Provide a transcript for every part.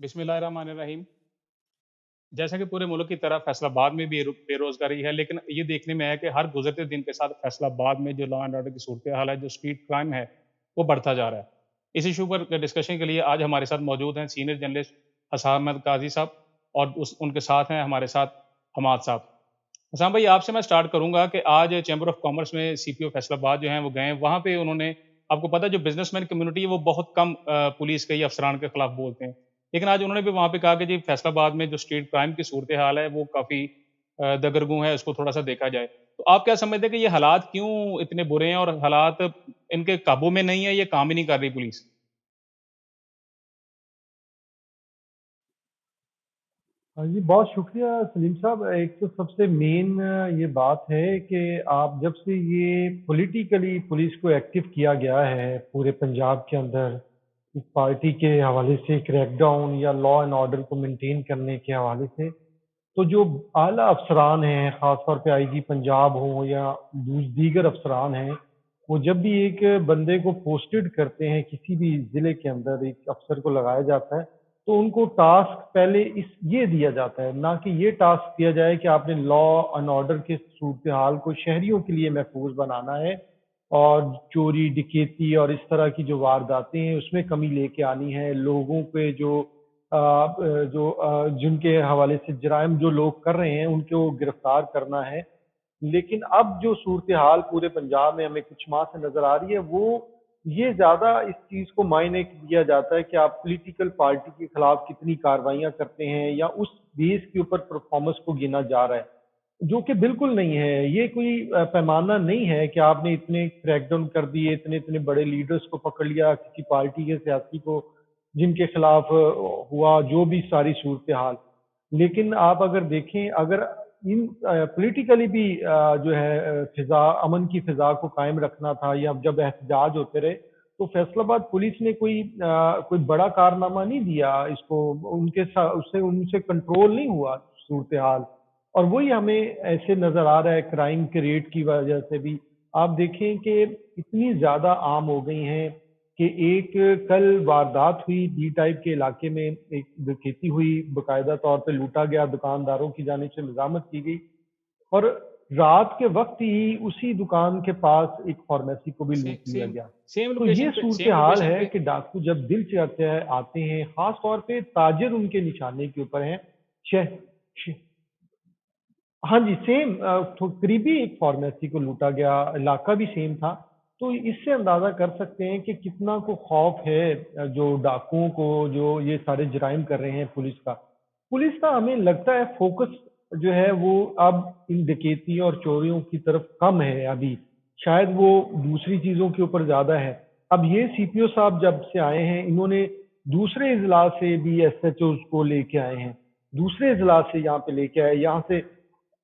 बिस्मिल्लाहिर्रहमानिर्रहीम। जैसा कि पूरे मुल्क की तरह फैसलाबाद में भी बेरोजगारी है, लेकिन ये देखने में है कि हर गुजरते दिन के साथ फैसलाबाद में जो लॉ एंड ऑर्डर की सूरत हाल है, जो स्ट्रीट क्राइम है, वो बढ़ता जा रहा है। इस इशू पर डिस्कशन के लिए आज हमारे साथ मौजूद हैं सीनियर जर्नलिस्ट हसन अहमद काजी साहब, और उनके साथ हैं हमारे साथ हमाद साहब। हसन भाई, आपसे मैं स्टार्ट करूंगा कि आज चैम्बर ऑफ कॉमर्स में सीपीओ फैसलाबाद जो हैं वो गए, वहां पे उन्होंने, आपको पता है जो बिजनेसमैन कम्युनिटी है वो बहुत कम पुलिस के या अफसरान के खिलाफ बोलते हैं, लेकिन आज उन्होंने भी वहां पे कहा कि जी फैसलाबाद में जो स्ट्रीट क्राइम की सूरत हाल है वो काफी दगरगू है, उसको थोड़ा सा देखा जाए। तो आप क्या समझते हैं कि ये हालात क्यों इतने बुरे हैं, और हालात इनके काबू में नहीं है, ये काम ही नहीं कर रही पुलिस? हाँ जी, बहुत शुक्रिया सलीम साहब। एक तो सबसे मेन ये बात है कि आप जब से ये पॉलिटिकली पुलिस को एक्टिव किया गया है पूरे पंजाब के अंदर, इस पार्टी के हवाले से क्रैकडाउन या लॉ एंड ऑर्डर को मेंटेन करने के हवाले से, तो जो आला अफसरान हैं, ख़ासतौर पे आईजी पंजाब हो या दीगर अफसरान हैं, वो जब भी एक बंदे को पोस्टेड करते हैं किसी भी ज़िले के अंदर, एक अफसर को लगाया जाता है, तो उनको टास्क पहले ये दिया जाता है, ना कि ये टास्क दिया जाए कि आपने लॉ एंड ऑर्डर के सूरत हाल को शहरियों के लिए महफूज बनाना है और चोरी डकैती और इस तरह की जो वारदातें हैं उसमें कमी लेके आनी है। लोगों पे जिनके हवाले से जराइम जो लोग कर रहे हैं उनको गिरफ्तार करना है। लेकिन अब जो सूरत हाल पूरे पंजाब में हमें कुछ माह से नजर आ रही है, वो ये ज्यादा इस चीज को मायने दिया जाता है कि आप पॉलिटिकल पार्टी के खिलाफ कितनी कार्रवाइयां करते हैं या उस बेस के ऊपर परफॉर्मेंस को गिना जा रहा है, जो कि बिल्कुल नहीं है। ये कोई पैमाना नहीं है कि आपने इतने क्रैकडाउन कर दिए, इतने इतने बड़े लीडर्स को पकड़ लिया, किसी पार्टी के सियासी को जिनके खिलाफ हुआ जो भी सारी सूरत हाल। लेकिन आप अगर देखें, अगर इन पॉलिटिकली भी जो है फिजा अमन की फिजा को कायम रखना था, या जब एहतजाज होते रहे, तो फैसलाबाद पुलिस ने कोई बड़ा कारनामा नहीं दिया इसको, उनके साथ उससे उनसे कंट्रोल नहीं हुआ सूरत हाल। और वही हमें ऐसे नजर आ रहा है क्राइम के रेट की वजह से भी। आप देखें कि इतनी ज्यादा आम हो गई हैं कि एक कल वारदात हुई डी टाइप के इलाके में, एक डकैती हुई, बकायदा तौर पे लूटा गया, दुकानदारों की जानिब से मजामत की गई, और रात के वक्त ही उसी दुकान के पास एक फार्मेसी को भी लूट लिया सेम गया। सेम तो ये लोकेशन पे, सूरत सेम हाल लोकेशन है पे। कि डाकू जब दिल से आते हैं, खास तौर पे ताजिर उनके निशाने के ऊपर हैं। शह, शह, हाँ जी, सेम करीबी एक फार्मेसी को लूटा गया, इलाका भी सेम था। तो इससे अंदाजा कर सकते हैं कि कितना को खौफ है जो डाकुओं को, जो ये सारे जराइम कर रहे हैं पुलिस का हमें लगता है फोकस जो है वो अब इन डकैती और चोरियों की तरफ कम है अभी। शायद वो दूसरी चीजों के ऊपर ज्यादा है। अब ये सीपीओ साहब जब से आए हैं, इन्होंने दूसरे इजलास से भी एसएचओ को लेके आए हैं, दूसरे इजलास से यहाँ पे लेके आए, यहाँ से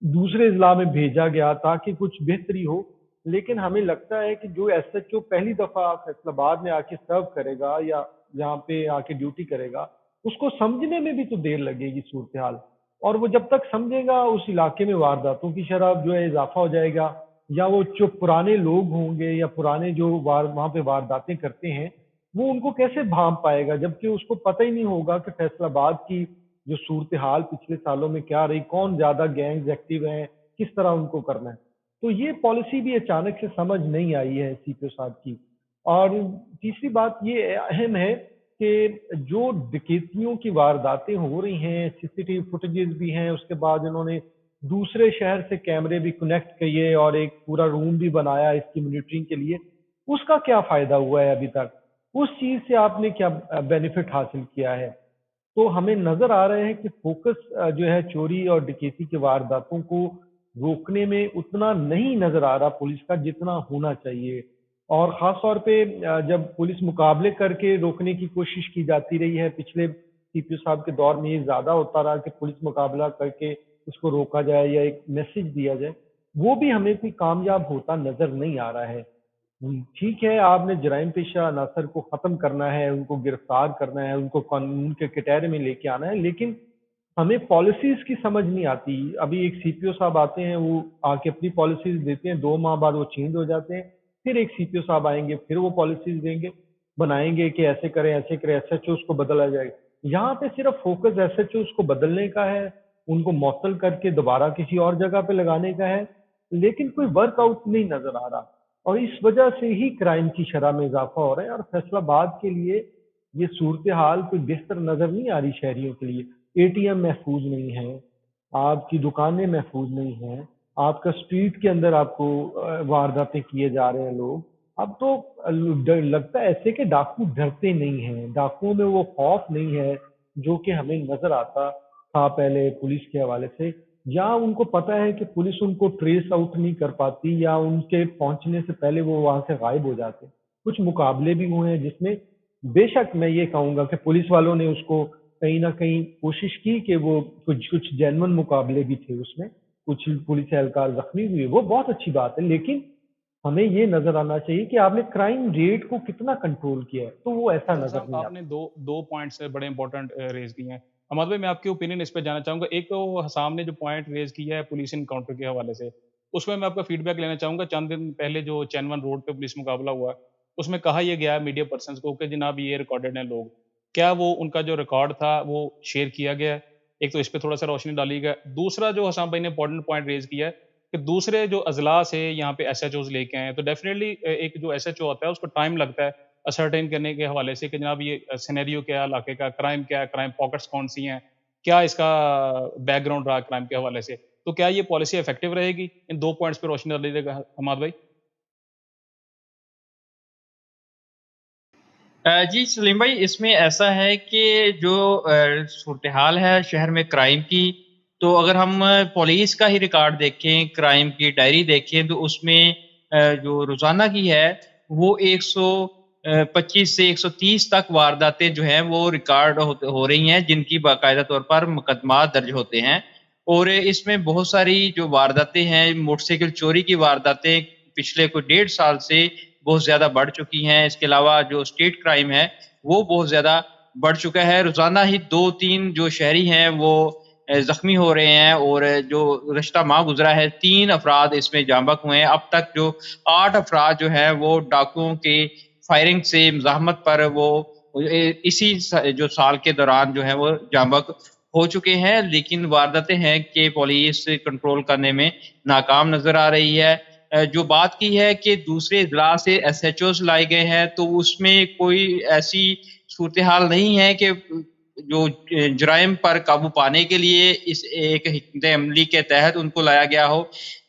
दूसरे इजला में भेजा गया ताकि कुछ बेहतरी हो। लेकिन हमें लगता है कि जो एसएचओ पहली दफा फैसलाबाद में आके सर्व करेगा या यहाँ पे आके ड्यूटी करेगा, उसको समझने में भी तो देर लगेगी सूरत हाल। और वो जब तक समझेगा, उस इलाके में वारदातों की शरह जो है इजाफा हो जाएगा, या वो जो पुराने लोग होंगे या पुराने जो वहां पे वारदातें करते हैं, वो उनको कैसे भांप पाएगा, जबकि उसको पता ही नहीं होगा कि फैसलाबाद की जो सूरत हाल पिछले सालों में क्या रही, कौन ज्यादा गैंग्स एक्टिव हैं, किस तरह उनको करना है। तो ये पॉलिसी भी अचानक से समझ नहीं आई है सीपीओ साहब की। और तीसरी बात ये अहम है कि जो डकैतियों की वारदातें हो रही हैं, सीसीटीवी फुटेजेस भी हैं, उसके बाद इन्होंने दूसरे शहर से कैमरे भी कनेक्ट किए और एक पूरा रूम भी बनाया इसकी मॉनिटरिंग के लिए। उसका क्या फायदा हुआ है अभी तक? उस चीज से आपने क्या बेनिफिट हासिल किया है? तो हमें नजर आ रहे हैं कि फोकस जो है चोरी और डकैती के वारदातों को रोकने में उतना नहीं नजर आ रहा पुलिस का, जितना होना चाहिए। और खास तौर पे जब पुलिस मुकाबले करके रोकने की कोशिश की जाती रही है, पिछले सीपीओ साहब के दौर में ये ज्यादा होता रहा कि पुलिस मुकाबला करके उसको रोका जाए या एक मैसेज दिया जाए, वो भी हमें कोई कामयाब होता नजर नहीं आ रहा है। ठीक है, आपने जराइम पेशा अनासर को खत्म करना है, उनको गिरफ्तार करना है, उनको कानून के कटहरे में लेके आना है, लेकिन हमें पॉलिसीज की समझ नहीं आती। अभी एक सीपीओ साहब आते हैं, वो आके अपनी पॉलिसीज देते हैं, 2 माह बाद वो चेंज हो जाते हैं। फिर एक सीपीओ साहब आएंगे, फिर वो पॉलिसीज देंगे, बनाएंगे कि ऐसे करें ऐसे करें, एसएचओ को बदला जाएगा। यहाँ पे सिर्फ फोकस एसएचओ को बदलने का है, उनको मौतल करके दोबारा किसी और जगह पे लगाने का है, लेकिन कोई वर्कआउट नहीं नजर आ रहा। और इस वजह से ही क्राइम की शरह में इजाफा हो रहा है। और फैसलाबाद के लिए ये सूरत हाल कोई बेहतर नजर नहीं आ रही शहरियों के लिए। एटीएम महफूज नहीं है, आपकी दुकानें महफूज नहीं हैं, आपका स्ट्रीट के अंदर आपको वारदातें किए जा रहे हैं लोग। अब तो लगता है ऐसे कि डाकू डरते नहीं हैं, डाकुओं में वो खौफ नहीं है जो कि हमें नजर आता था पहले पुलिस के हवाले से। या उनको पता है कि पुलिस उनको ट्रेस आउट नहीं कर पाती, या उनके पहुंचने से पहले वो वहां से गायब हो जाते। कुछ मुकाबले भी हुए हैं जिसमें बेशक मैं ये कहूंगा कि पुलिस वालों ने उसको कहीं ना कहीं कोशिश की कि वो कुछ कुछ जेन्युइन मुकाबले भी थे उसमें, कुछ पुलिस एहलकार जख्मी हुए, वो बहुत अच्छी बात है। लेकिन हमें ये नजर आना चाहिए कि आपने क्राइम रेट को कितना कंट्रोल किया है, तो वो ऐसा डॉक्टर नजर साहब, नहीं आपने आता। दो पॉइंट्स बड़े इंपॉर्टेंट रेज किए हैं। अहमद भाई, मैं आपके ओपिनियन इस पे जानना चाहूंगा। एक तो हसाम ने जो पॉइंट रेज किया है पुलिस इनकाउंटर के हवाले से, उसमें मैं आपका फीडबैक लेना चाहूंगा। चंद दिन पहले जो चैनवन रोड पे पुलिस मुकाबला हुआ, उसमें कहा यह गया है मीडिया पर्सन को कि जनाब ये रिकॉर्डेड हैं लोग। क्या वो उनका जो रिकॉर्ड था वो शेयर किया गया है? एक तो इस पे थोड़ा सा रोशनी डाली गया। दूसरा जो हसाम भाई ने इंपॉर्टेंट पॉइंट रेज किया है कि दूसरे जो अजला से यहाँ पे एसएचओ लेके आए हैं, तो डेफिनेटली एक जो एसएचओ होता है उसको टाइम लगता है असरटेन करने के हवाले से कि जनाब ये सिनेरियो क्या है इलाके का, क्राइम क्या है, क्राइम पॉकेट्स कौन सी हैं, क्या इसका बैकग्राउंड रहा क्राइम के हवाले से। तो क्या ये पॉलिसी इफेक्टिव रहेगी? इन 2 पॉइंट्स पे रोशनी डाल दीजिएगा हमाद भाई। जी सलीम भाई, इसमें ऐसा है कि जो सूरत हाल है शहर में क्राइम की, तो अगर हम पुलिस का ही रिकॉर्ड देखें, क्राइम की डायरी देखें, तो उसमें जो रोज़ाना की है वो 125 से 130 तक वारदातें जो हैं वो रिकॉर्ड हो रही हैं, जिनकी बाकायदा तौर पर मुकदमा दर्ज होते हैं। और इसमें बहुत सारी जो वारदातें हैं, मोटरसाइकिल चोरी की वारदातें पिछले कोई 1.5 साल से बहुत ज़्यादा बढ़ चुकी हैं। इसके अलावा जो स्ट्रीट क्राइम है, वो बहुत ज़्यादा बढ़ चुका है। रोज़ाना ही 2-3 जो शहरी हैं वो ज़ख्मी हो रहे हैं, और जो रिश्ता माह गुज़रा है 3 अफ़राद इसमें जाँ बहक हुए हैं। अब तक जो 8 अफ़राद जो हैं वो डाकुओं की फायरिंग से मज़ाहमत पर वो इसी जो साल के दौरान जो है वो जाँ बहक हो चुके हैं। लेकिन वारदातें हैं कि पुलिस कंट्रोल करने में नाकाम नज़र आ रही है। जो बात की है कि दूसरे अज़ला से एसएचओज़ लाए गए हैं, तो उसमें कोई ऐसी सूरत-ए-हाल नहीं है कि जो जराइम पर काबू पाने के लिए इस एक हिकमत-ए-अमली के तहत उनको लाया गया हो।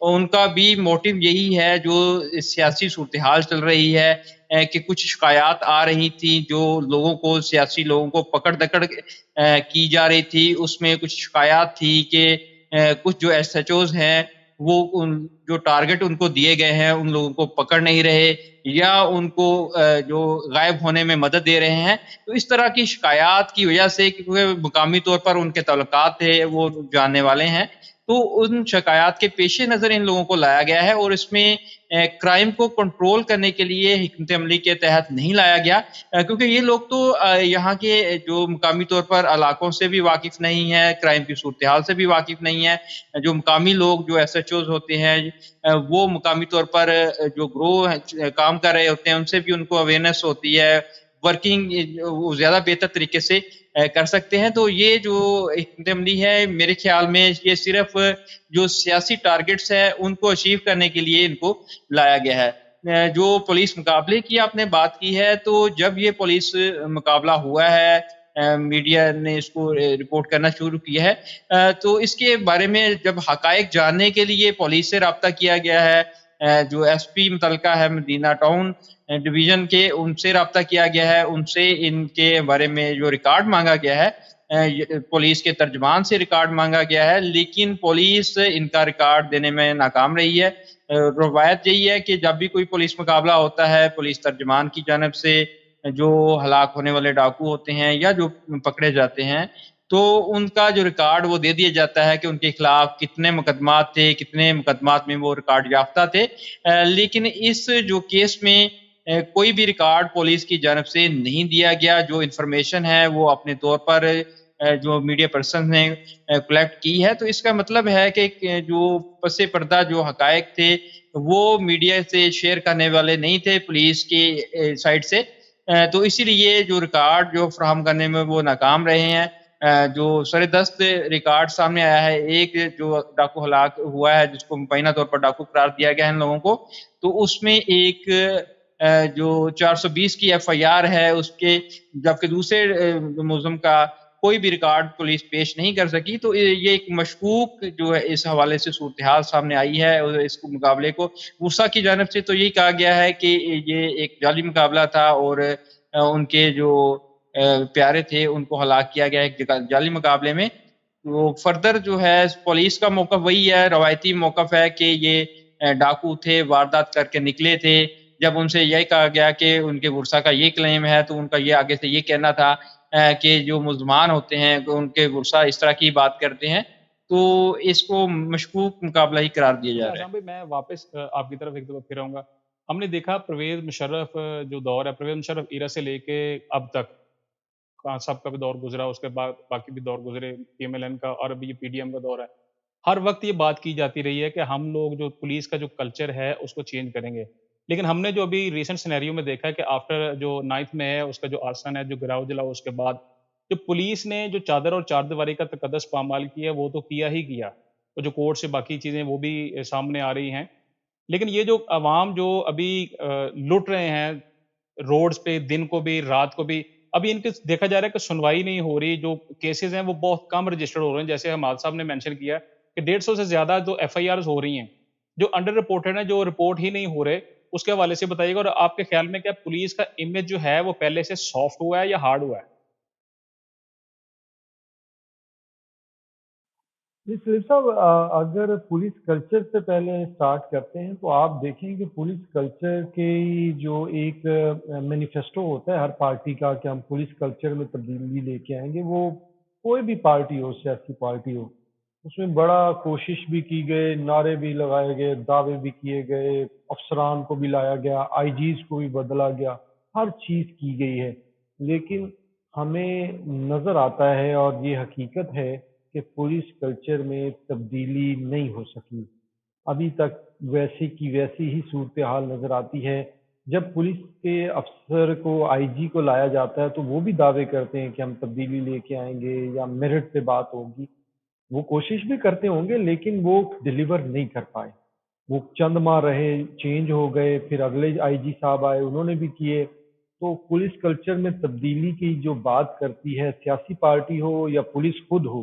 उनका भी मोटिव यही है, जो सियासी सूरत-ए-हाल चल रही है कि कुछ शिकायत आ रही थी, जो लोगों को सियासी लोगों को पकड़-दकड़ की जा रही थी। उसमें कुछ शिकायत थी कि कुछ जो एसएचओज़ हैं, वो उन जो टारगेट उनको दिए गए हैं, उन लोगों को पकड़ नहीं रहे, या उनको जो गायब होने में मदद दे रहे हैं। तो इस तरह की शिकायत की वजह से, क्योंकि मुकामी तौर पर उनके ताल्लुकात थे, वो जानने वाले हैं, तो उन शिकायत के पेशे नज़र इन लोगों को लाया गया है। और इसमें क्राइम को कंट्रोल करने के लिए हिकमत अमली के तहत नहीं लाया गया, क्योंकि ये लोग तो यहाँ के जो मुकामी तौर पर इलाकों से भी वाकिफ़ नहीं है, क्राइम की सूरत-ए-हाल से भी वाकिफ़ नहीं है। जो मुकामी लोग, जो एसएचओज़ होते हैं, वो मुकामी तौर पर जो ग्रोह काम कर रहे होते हैं, उनसे भी उनको अवेयरनेस होती है। वर्किंग वो ज़्यादा बेहतर तरीके से कर सकते हैं। तो ये जो हिकमत अमली है, मेरे ख़्याल में ये सिर्फ़ जो सियासी टारगेट्स हैं, उनको अचीव करने के लिए इनको लाया गया है। जो पुलिस मुकाबले की आपने बात की है, तो जब ये पुलिस मुकाबला हुआ है, मीडिया ने इसको रिपोर्ट करना शुरू किया है, तो इसके बारे में जब हक़ाइक़ जानने के लिए पुलिस से राब्ता किया गया है, जो एसपी मुतल्लिका है मदीना टाउन डिवीज़न के, उनसे राब्ता किया गया है, उनसे इनके बारे में जो रिकॉर्ड माँगा गया है, पुलिस के तर्जुमान से रिकॉर्ड माँगा गया है, लेकिन पुलिस इनका रिकॉर्ड देने में नाकाम रही है। रवायत यही है कि जब भी कोई पुलिस मुकाबला होता है, पुलिस तर्जुमान की जानिब से जो हलाक होने वाले डाकू होते हैं या जो पकड़े जाते हैं, तो उनका जो रिकॉर्ड वो दे दिया जाता है कि उनके खिलाफ कितने मुकदमात थे, कितने मुकदमात में वो रिकॉर्ड याफ्ता थे। लेकिन इस जो केस में कोई भी रिकॉर्ड पुलिस की जानिब से नहीं दिया गया। जो इन्फॉर्मेशन है वो अपने तौर पर जो मीडिया पर्सन ने कलेक्ट की है, तो इसका मतलब है कि जो पसे पर्दा जो हक़ाइक़ थे, वो मीडिया से शेयर करने वाले नहीं थे पुलिस की साइड से। تو اسی لیے جو ریکارڈ جو فراہم کرنے میں وہ ناکام رہے ہیں. جو سر دست ریکارڈ سامنے آیا ہے، ایک جو ڈاکو ہلاک ہوا ہے جس کو مبینہ طور پر ڈاکو قرار دیا گیا ہے ان لوگوں کو، تو اس میں ایک جو 420 کی FIR ہے اس کے، جبکہ دوسرے ملزم کا کوئی بھی ریکارڈ پولیس پیش نہیں کر سکی. تو یہ ایک مشکوک جو ہے اس حوالے سے صورتحال سامنے آئی ہے. اور اس مقابلے کو ورثہ کی جانب سے تو یہی کہا گیا ہے کہ یہ ایک جعلی مقابلہ تھا اور ان کے جو پیارے تھے ان کو ہلاک کیا گیا ایک جعلی مقابلے میں. وہ فردر جو ہے پولیس کا موقف وہی ہے، روایتی موقف ہے کہ یہ ڈاکو تھے، واردات کر کے نکلے تھے. جب ان سے یہ کہا گیا کہ ان کے ورثہ کا یہ کلیم ہے تو ان کا یہ آگے سے یہ کہنا تھا کہ جو ملزمان ہوتے ہیں ان کے ورثہ اس طرح کی بات کرتے ہیں. تو اس کو مشکوک مقابلہ ہی قرار دیا جا رہا ہے. احسان بھائی، میں واپس آپ کی طرف ایک دفعہ پھر آؤں گا. ہم نے دیکھا پرویز مشرف جو دور ہے، پرویز مشرف ایرا سے لے کے اب تک خان صاحب کا بھی دور گزرا، اس کے بعد باقی بھی دور گزرے، PMLN کا، اور ابھی یہ PDM کا دور ہے. ہر وقت یہ بات کی جاتی رہی ہے کہ ہم لوگ جو پولیس کا جو کلچر ہے اس کو چینج کریں گے. لیکن ہم نے جو ابھی ریسنٹ سینیریو میں دیکھا ہے کہ آفٹر جو 9th میں ہے اس کا جو آرسن ہے، جو گراؤ جلا، اس کے بعد جو پولیس نے جو چادر اور چار دیواری کا تقدس پامال کیا ہے وہ تو کیا ہی کیا، اور جو کورٹ سے باقی چیزیں وہ بھی سامنے آ رہی ہیں. لیکن یہ جو عوام جو ابھی لٹ رہے ہیں روڈز پہ، دن کو بھی رات کو بھی، ابھی ان کے دیکھا جا رہا ہے کہ سنوائی نہیں ہو رہی. جو کیسز ہیں وہ بہت کم رجسٹرڈ ہو رہے ہیں. جیسے حماد صاحب نے مینشن کیا کہ 150 سے زیادہ جو FIRs ہو رہی ہیں جو انڈر رپورٹڈ ہیں، جو رپورٹ ہی نہیں ہو رہے. اس کے حوالے سے بتائیے گا. اور آپ کے خیال میں کیا پولیس کا امیج جو ہے وہ پہلے سے سافٹ ہوا ہے یا ہارڈ ہوا ہے؟ جی سلیف صاحب، اگر پولیس کلچر سے پہلے سٹارٹ کرتے ہیں تو آپ دیکھیں کہ پولیس کلچر کے جو ایک مینیفیسٹو ہوتا ہے ہر پارٹی کا کہ ہم پولیس کلچر میں تبدیلی لے کے آئیں گے. وہ کوئی بھی پارٹی ہو، سیاسی پارٹی ہو، اس میں بڑا کوشش بھی کی گئے، نعرے بھی لگائے گئے، دعوے بھی کیے گئے، افسران کو بھی لایا گیا، IGs کو بھی بدلا گیا، ہر چیز کی گئی ہے. لیکن ہمیں نظر آتا ہے اور یہ حقیقت ہے کہ پولیس کلچر میں تبدیلی نہیں ہو سکی. ابھی تک ویسی کی ویسی ہی صورتحال نظر آتی ہے. جب پولیس کے افسر کو IG کو لایا جاتا ہے تو وہ بھی دعوے کرتے ہیں کہ ہم تبدیلی لے کے آئیں گے یا میرٹ پہ بات ہوگی. وہ کوشش بھی کرتے ہوں گے لیکن وہ ڈیلیور نہیں کر پائے. وہ چند ماہ رہے، چینج ہو گئے، پھر اگلے IG صاحب آئے، انہوں نے بھی کیے. تو پولیس کلچر میں تبدیلی کی جو بات کرتی ہے، سیاسی پارٹی ہو یا پولیس خود ہو،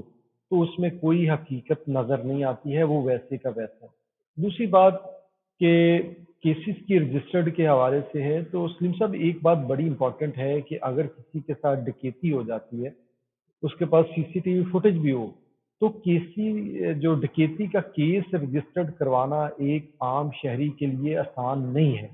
تو اس میں کوئی حقیقت نظر نہیں آتی ہے. وہ ویسے کا ویسا ہے. دوسری بات کہ کیسز کی رجسٹرڈ کے حوالے سے ہے تو سلیم صاحب ایک بات بڑی امپورٹنٹ ہے کہ اگر کسی کے ساتھ ڈکیتی ہو جاتی ہے، اس کے پاس CCTV فوٹیج بھی ہو، تو جو ڈکیتی کا کیس رجسٹرڈ کروانا ایک عام شہری کے لیے آسان نہیں ہے.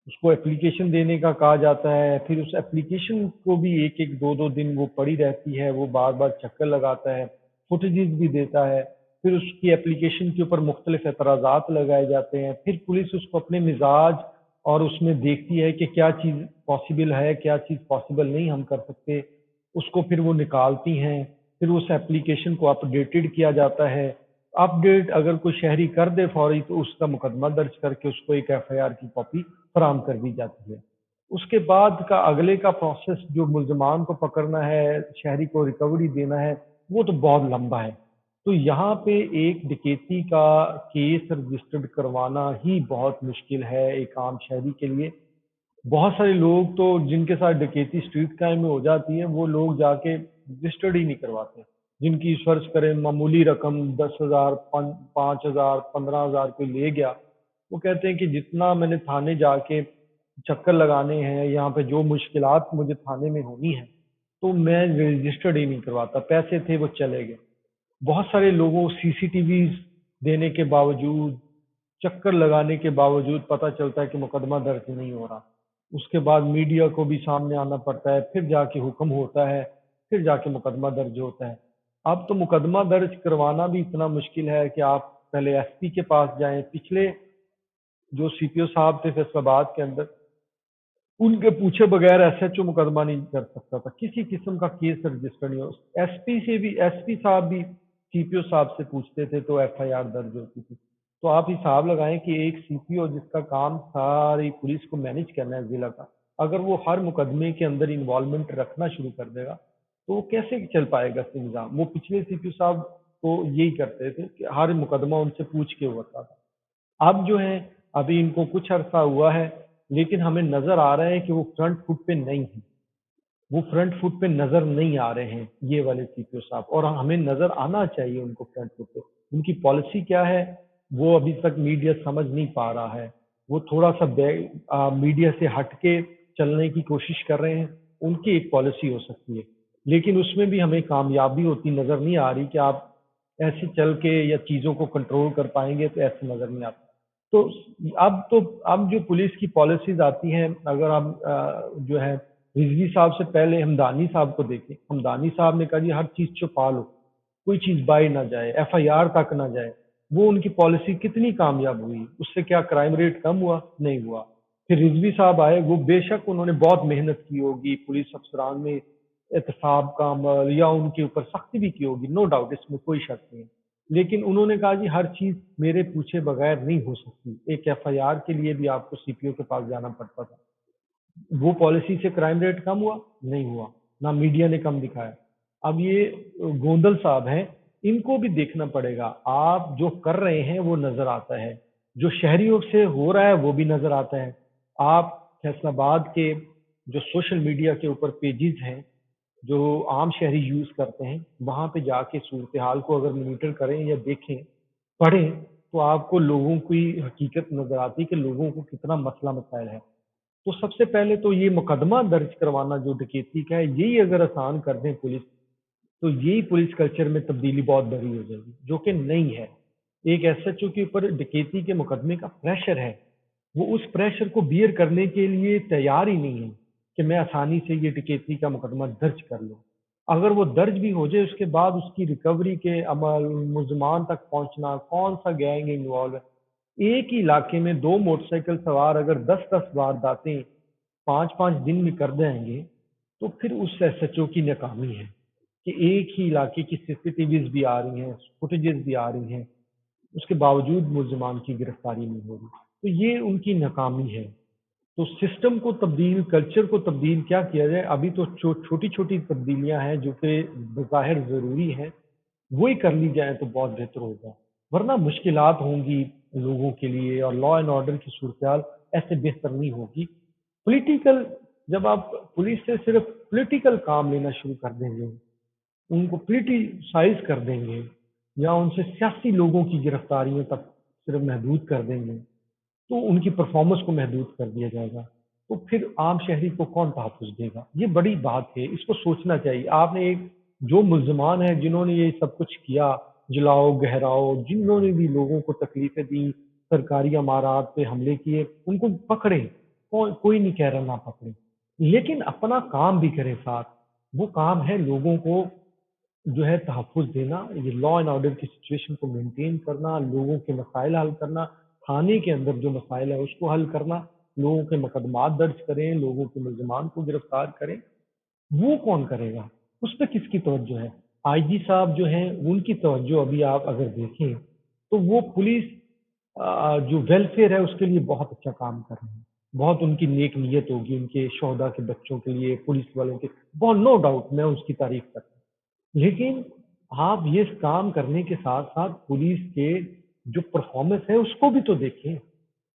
اس کو اپلیکیشن دینے کا کہا جاتا ہے، پھر اس اپلیکیشن کو بھی ایک دو دن وہ پڑی رہتی ہے، وہ بار بار چکر لگاتا ہے، فوٹیجز بھی دیتا ہے، پھر اس کی اپلیکیشن کے اوپر مختلف اعتراضات لگائے جاتے ہیں. پھر پولیس اس کو اپنے مزاج اور اس میں دیکھتی ہے کہ کیا چیز پاسبل ہے، کیا چیز پاسبل نہیں ہم کر سکتے، اس کو پھر وہ نکالتی ہیں. پھر اس اپلیکیشن کو اپ ڈیٹڈ کیا جاتا ہے. اپ ڈیٹ اگر کوئی شہری کر دے فوری تو اس کا مقدمہ درج کر کے اس کو ایک FIR کی کاپی فراہم کر دی جاتی ہے. اس کے بعد کا اگلے کا پروسیس جو ملزمان کو پکڑنا ہے، شہری کو ریکوری دینا ہے، وہ تو بہت لمبا ہے. تو یہاں پہ ایک ڈکیتی کا کیس رجسٹرڈ کروانا ہی بہت مشکل ہے ایک عام شہری کے لیے. بہت سارے لوگ تو جن کے ساتھ ڈکیتی اسٹریٹ کرائم میں ہو جاتی ہے وہ لوگ جا کے رجسٹرڈ ہی نہیں کرواتے. جن کی فرض کریں معمولی رقم 10,000، 5,000، 15,000 کوئی لے گیا، وہ کہتے ہیں کہ جتنا میں نے تھانے جا کے چکر لگانے ہیں، یہاں پہ جو مشکلات مجھے تھانے میں ہونی ہیں، تو میں رجسٹرڈ ہی نہیں کرواتا. پیسے تھے وہ چلے گئے. بہت سارے لوگوں CCTVs دینے کے باوجود، چکر لگانے کے باوجود پتہ چلتا ہے کہ مقدمہ درج نہیں ہو رہا. اس کے بعد میڈیا کو بھی سامنے آنا پڑتا ہے، پھر جا کے حکم ہوتا ہے، پھر جا کے مقدمہ درج ہوتا ہے. اب تو مقدمہ درج کروانا بھی اتنا مشکل ہے کہ آپ پہلے SP کے پاس جائیں. پچھلے جو CPO صاحب تھے فیصل آباد کے اندر، ان کے پوچھے بغیر SHO مقدمہ نہیں کر سکتا تھا. کسی قسم کا کیس رجسٹر نہیں ہو. SP صاحب بھی CPO صاحب سے پوچھتے تھے تو FIR درج ہوتی تھی. تو آپ حساب لگائیں کہ ایک CPO جس کا کام ساری پولیس کو مینیج کرنا ہے ضلع کا، اگر وہ ہر مقدمے کے اندر انوالومنٹ رکھنا شروع کر دے گا تو وہ کیسے چل پائے گا اس نظام؟ وہ پچھلے سی پی او صاحب تو یہی کرتے تھے کہ ہر مقدمہ ان سے پوچھ کے ہوتا تھا. اب جو ہے ابھی ان کو کچھ عرصہ ہوا ہے لیکن ہمیں نظر آ رہا ہے کہ وہ فرنٹ فٹ پہ نہیں ہیں. وہ فرنٹ فٹ پہ نظر نہیں آ رہے ہیں یہ والے سی پی او صاحب, اور ہمیں نظر آنا چاہیے ان کو فرنٹ فٹ پہ. ان کی پالیسی کیا ہے وہ ابھی تک میڈیا سمجھ نہیں پا رہا ہے. وہ تھوڑا سا میڈیا سے ہٹ کے چلنے کی کوشش کر رہے ہیں. ان کی ایک پالیسی ہو سکتی ہے لیکن اس میں بھی ہمیں کامیابی ہوتی نظر نہیں آ رہی کہ آپ ایسے چل کے یا چیزوں کو کنٹرول کر پائیں گے, تو ایسے نظر نہیں آتا. تو اب جو پولیس کی پالیسیز آتی ہیں, اگر آپ جو ہے رضوی صاحب سے پہلے ہمدانی صاحب کو دیکھیں, ہمدانی صاحب نے کہا جی ہر چیز چھپا لو, کوئی چیز باہر نہ جائے, ایف آئی آر تک نہ جائے. وہ ان کی پالیسی کتنی کامیاب ہوئی؟ اس سے کیا کرائم ریٹ کم ہوا؟ نہیں ہوا. پھر رضوی صاحب آئے, وہ بے شک انہوں نے بہت محنت کی ہوگی, پولیس افسران میں احتساب کا عمل یا ان کے اوپر سختی بھی کی ہوگی, نو ڈاؤٹ, اس میں کوئی شک نہیں ہے. لیکن انہوں نے کہا جی ہر چیز میرے پوچھے بغیر نہیں ہو سکتی. ایک ایف آئی آر کے لیے بھی آپ کو سی پی او کے پاس جانا پڑتا تھا. وہ پالیسی سے کرائم ریٹ کم ہوا؟ نہیں ہوا. نہ میڈیا نے کم دکھایا. اب یہ گوندل صاحب ہیں, ان کو بھی دیکھنا پڑے گا. آپ جو کر رہے ہیں وہ نظر آتا ہے, جو شہریوں سے ہو رہا ہے وہ بھی نظر آتا ہے. آپ فیصل آباد کے جو سوشل میڈیا کے اوپر پیجز ہیں جو عام شہری یوز کرتے ہیں, وہاں پہ جا کے صورتحال کو اگر مانیٹر کریں یا دیکھیں, پڑھیں, تو آپ کو لوگوں کی حقیقت نظر آتی ہے کہ لوگوں کو کتنا مسئلہ مسائل ہے. تو سب سے پہلے تو یہ مقدمہ درج کروانا جو ڈکیتی کا ہے, یہی اگر آسان کر دیں پولیس, تو یہی پولیس کلچر میں تبدیلی بہت بڑی ہو جائے گی, جو کہ نہیں ہے. ایک ایس ایچ او کے اوپر ڈکیتی کے مقدمے کا پریشر ہے, وہ اس پریشر کو بیئر کرنے کے لیے تیار ہی نہیں ہے کہ میں آسانی سے یہ ڈکیتی کا مقدمہ درج کر لوں. اگر وہ درج بھی ہو جائے, اس کے بعد اس کی ریکوری کے عمل, ملزمان تک پہنچنا, کون سا گینگ انوالو ہے. ایک ہی علاقے میں 2 موٹر سائیکل سوار اگر 10-10 وارداتیں 5-5 دن میں کر دیں گے, تو پھر اس ایس ایچ او کی ناکامی ہے کہ ایک ہی علاقے کی سی سی ٹی ویز بھی آ رہی ہیں, فوٹیجز بھی آ رہی ہیں, اس کے باوجود ملزمان کی گرفتاری نہیں ہو رہی. تو یہ ان کی ناکامی ہے. تو سسٹم کو تبدیل, کلچر کو تبدیل کیا کیا جائے؟ ابھی تو چھوٹی چھوٹی تبدیلیاں ہیں جو کہ بظاہر ضروری ہیں, وہی کر لی جائیں تو بہت بہتر ہوگا. ورنہ مشکلات ہوں گی لوگوں کے لیے, اور لا اینڈ آرڈر کی صورتحال ایسے بہتر نہیں ہوگی. پولیٹیکل, جب آپ پولیس سے صرف پولیٹیکل کام لینا شروع کر دیں گے, ان کو پولیٹیسائز کر دیں گے, یا ان سے سیاسی لوگوں کی گرفتاریوں تک صرف محدود کر دیں گے, تو ان کی پرفارمنس کو محدود کر دیا جائے گا. تو پھر عام شہری کو کون تحفظ دے گا؟ یہ بڑی بات ہے, اس کو سوچنا چاہیے. آپ نے ایک جو ملزمان ہیں جنہوں نے یہ سب کچھ کیا, جلاؤ گہراؤ, جنہوں نے بھی لوگوں کو تکلیفیں دی, سرکاری امارات پہ حملے کیے, ان کو پکڑے, کوئی نہیں کہہ رہا نہ پکڑے, لیکن اپنا کام بھی کرے ساتھ. وہ کام ہے لوگوں کو جو ہے تحفظ دینا, یہ لا اینڈ آرڈر کی سچویشن کو مینٹین کرنا, لوگوں کے مسائل حل کرنا, تھانے کے اندر جو مسائل ہے اس کو حل کرنا, لوگوں کے مقدمات درج کریں, لوگوں کے ملزمان کو گرفتار کریں. وہ کون کرے گا؟ اس پہ کس کی توجہ ہے؟ آئی جی صاحب جو ہیں ان کی توجہ ابھی آپ اگر دیکھیں تو وہ پولیس جو ویلفیئر ہے اس کے لیے بہت اچھا کام کر رہے ہیں. بہت ان کی نیک نیت ہوگی, ان کے شہدا کے بچوں کے لیے, پولیس والوں کے, بہت نو ڈاؤٹ میں اس کی تعریف کرتا ہوں. لیکن آپ یہ کام کرنے کے ساتھ ساتھ پولیس کے جو پرفارمنس ہے اس کو بھی تو دیکھیں.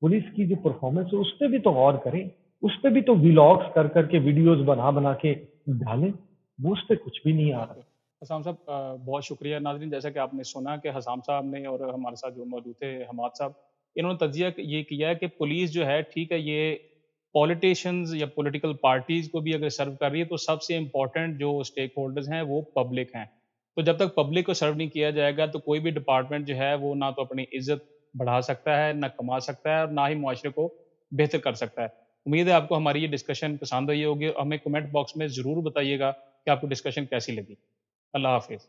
پولیس کی جو پرفارمنس ہے اس پہ بھی تو غور کریں, اس پہ بھی تو ویلاگس کر کے ویڈیوز بنا کے ڈالیں. وہ اس پہ کچھ بھی نہیں آ رہا. حسام صاحب بہت شکریہ. ناظرین, جیسا کہ آپ نے سنا کہ حسام صاحب نے اور ہمارے ساتھ جو موجود تھے حماد صاحب, انہوں نے تجزیہ یہ کیا ہے کہ پولیس جو ہے ٹھیک ہے, یہ پولیٹیشنز یا پولیٹیکل پارٹیز کو بھی اگر سرو کر رہی ہے تو سب سے امپورٹنٹ جو اسٹیک ہولڈرز ہیں وہ پبلک ہیں. تو جب تک پبلک کو سرو نہیں کیا جائے گا تو کوئی بھی ڈپارٹمنٹ جو ہے وہ نہ تو اپنی عزت بڑھا سکتا ہے, نہ کما سکتا ہے, اور نہ ہی معاشرے کو بہتر کر سکتا ہے. امید ہے آپ کو ہماری یہ ڈسکشن پسند آئی ہوگی. ہمیں کمنٹ باکس میں ضرور بتائیے گا کہ آپ کو ڈسکشن کیسی لگی. اللہ حافظ.